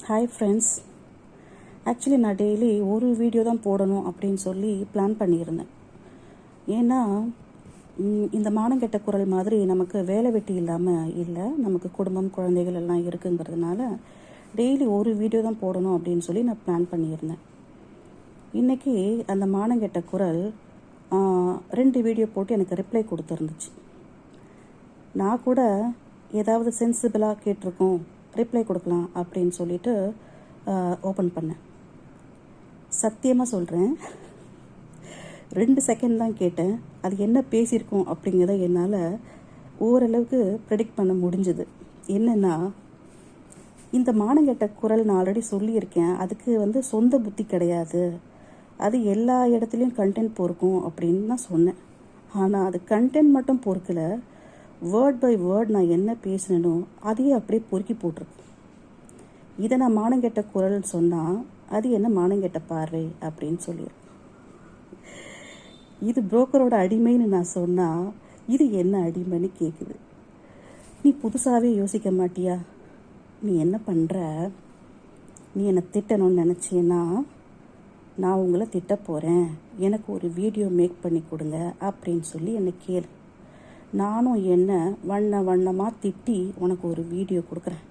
Hi friends. Actually நான் daily ஒரு video தான் போடணும் அப்படின்னு சொல்லி பிளான் பண்ணியிருந்தேன். ஏன்னா இந்த மானங்கெட்ட குரல் மாதிரி நமக்கு வேலை வெட்டி இல்லாமல் இல்லை, நமக்கு குடும்பம் குழந்தைகள் எல்லாம் இருக்குங்கிறதுனால டெய்லி ஒரு வீடியோ தான் போடணும் அப்படின்னு சொல்லி நான் பிளான் பண்ணியிருந்தேன். இன்றைக்கி அந்த மானங்கெட்ட குரல் 2 வீடியோ போட்டு எனக்கு ரிப்ளை கொடுத்துருந்துச்சு. நான் கூட ஏதாவது சென்சிபிளாக கேட்டிருக்கோம், ரிப்ளை கொடுக்கலாம் அப்படின்னு சொல்லிட்டு ஓப்பன் பண்ணேன். சத்தியமாக சொல்கிறேன், 2 செகண்ட் தான் கேட்டேன். அது என்ன பேசியிருக்கோம் அப்படிங்கிறத என்னால் ஓரளவுக்கு ப்ரெடிக்ட் பண்ண முடிஞ்சுது. என்னென்னா, இந்த மானங்கெட்ட குரல் நான் ஆல்ரெடி சொல்லியிருக்கேன், அதுக்கு சொந்த புத்தி கிடையாது, அது எல்லா இடத்துலையும் கண்டென்ட் பொறுக்கும் அப்படின்னு நான் சொன்னேன். ஆனால் அது கண்டென்ட் மட்டும் பொறுக்கலை, வேர்ட் பை வேர்ட் நான் என்ன பேசினோ அதையே அப்படியே பொறுக்கி போட்டிருக்கு. இதை நான் மானங்கெட்ட குரல் சொன்னால் அது என்ன மானங்கெட்ட பார்வை அப்படின்னு சொல்லிடும். இது புரோக்கரோட அடிமைன்னு நான் சொன்னால் இது என்ன அடிமைன்னு கேட்குது. நீ புதுசாகவே யோசிக்க மாட்டியா? நீ என்ன பண்ணுற? நீ என்னை திட்டணும்னு நினச்சேன்னா நான் உங்களை திட்ட போகிறேன், எனக்கு ஒரு வீடியோ மேக் பண்ணி கொடுங்க அப்படின்னு சொல்லி என்னை கேளு. நானும் என்ன வண்ணமாக திட்டி உனக்கு ஒரு வீடியோ கொடுக்குறேன்.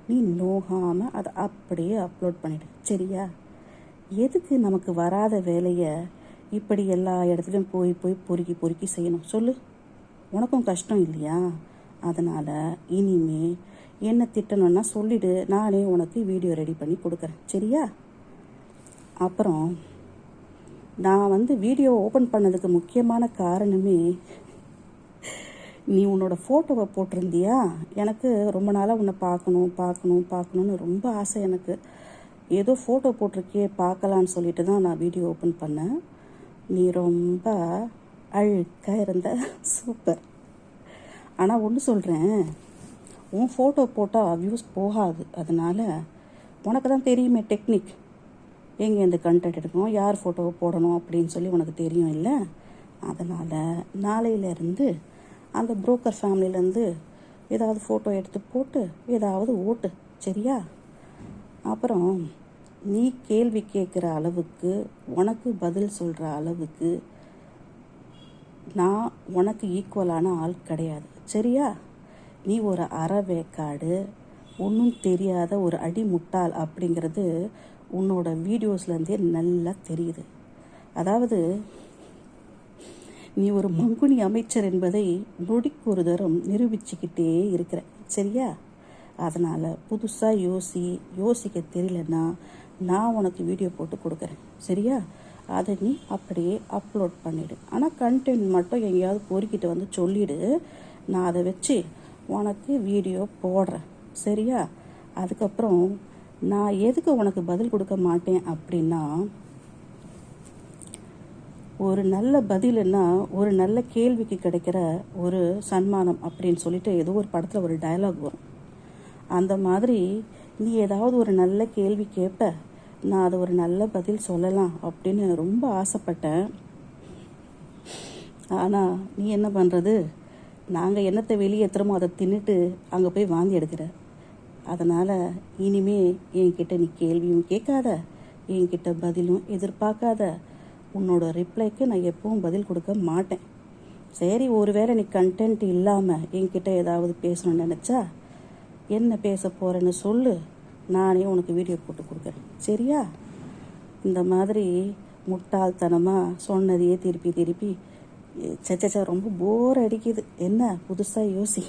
நீ நோகாமல் அதை அப்படியே அப்லோட் பண்ணிவிடு, சரியா? எதுக்கு நமக்கு வராத வேலையை இப்படி எல்லா இடத்துலையும் போய் பொறுக்கி செய்யணும் சொல்லு? உனக்கும் கஷ்டம் இல்லையா? அதனால் இனிமே என்ன திட்டணும்னா சொல்லிவிடு, நானே உனக்கு வீடியோ ரெடி பண்ணி கொடுக்குறேன், சரியா? அப்புறம் நான் வீடியோ ஓப்பன் பண்ணதுக்கு முக்கியமான காரணமே, நீ உன்னோட ஃபோட்டோவை போட்டிருந்தியா, எனக்கு ரொம்ப நாளாக உன்னை பார்க்கணும்னு ரொம்ப ஆசை. எனக்கு ஏதோ ஃபோட்டோ போட்டிருக்கே பார்க்கலான்னு சொல்லிட்டு தான் நான் வீடியோ ஓப்பன் பண்ணேன். நீ ரொம்ப அழுக்காக இருந்த, சூப்பர். ஆனால் ஒன்று சொல்கிறேன், உன் ஃபோட்டோ போட்டால் வியூஸ் போகாது. அதனால் உனக்கு தான் தெரியுமே டெக்னிக், எங்கேருந்து கண்டென்ட் எடுக்கணும், யார் ஃபோட்டோவை போடணும் அப்படின்னு சொல்லி உனக்கு தெரியும் இல்லை? அதனால் நாளையிலேருந்து அந்த புரோக்கர் ஃபேமிலியிலேருந்து ஏதாவது ஃபோட்டோ எடுத்து போட்டு ஏதாவது ஓட்டு, சரியா? அப்புறம் நீ கேள்வி கேட்குற அளவுக்கு, உனக்கு பதில் சொல்கிற அளவுக்கு நான் உனக்கு ஈக்குவலான ஆள் கிடையாது, சரியா? நீ ஒரு அறவேக்காடு, ஒன்றும் தெரியாத ஒரு அடிமுட்டாள் அப்படிங்கிறது உன்னோட வீடியோஸ்லேருந்தே நல்லா தெரியுது. அதாவது நீ ஒரு மங்குனி அமைச்சர் என்பதை நொடிக்கு ஒரு தரம் நிரூபிச்சுக்கிட்டே இருக்கிற, சரியா? அதனால் புதுசாக யோசிக்க தெரியலன்னா நான் உனக்கு வீடியோ போட்டு கொடுக்குறேன், சரியா? அதை நீ அப்படியே அப்லோட் பண்ணிவிடு. ஆனால் கண்டென்ட் மட்டும் எங்கேயாவது பொறுக்கிட்டு சொல்லிவிடு, நான் அதை வச்சு உனக்கு வீடியோ போடுறேன், சரியா? அதுக்கப்புறம் நான் எதுக்கு உனக்கு பதில் கொடுக்க மாட்டேன் அப்படின்னா, ஒரு நல்ல பதிலுன்னா ஒரு நல்ல கேள்விக்கு கிடைக்கிற ஒரு சன்மானம் அப்படின்னு சொல்லிட்டு ஏதோ ஒரு படத்தில் ஒரு டயலாக் வரும். அந்த மாதிரி நீ ஏதாவது ஒரு நல்ல கேள்வி கேட்ப, நான் அதை ஒரு நல்ல பதில் சொல்லலாம் அப்படின்னு ரொம்ப ஆசைப்பட்டேன். ஆனால் நீ என்ன பண்ணுறது, நாங்கள் என்னத்தை வெளியேற்றுறோமோ அதை தின்னுட்டு அங்கே போய் வாந்தி எடுக்கிற. அதனால் இனிமே என்கிட்ட நீ கேள்வியும் கேட்காத, என்கிட்ட பதிலும் எதிர்பார்க்காத. உன்னோட ரிப்ளைக்கு நான் எப்பவும் பதில் கொடுக்க மாட்டேன். சரி, ஒருவேளை நீ கண்டென்ட் இல்லாமல் என்கிட்ட ஏதாவது பேசணும்னு நினச்சா என்ன பேச போகிறேன்னு சொல்லு, நானே உனக்கு வீடியோ போட்டு கொடுக்குறேன், சரியா? இந்த மாதிரி முட்டாள்தனமாக சொன்னதையே திருப்பி சச்சா ரொம்ப போர் அடிக்குது. என்ன புதுசாக யோசி.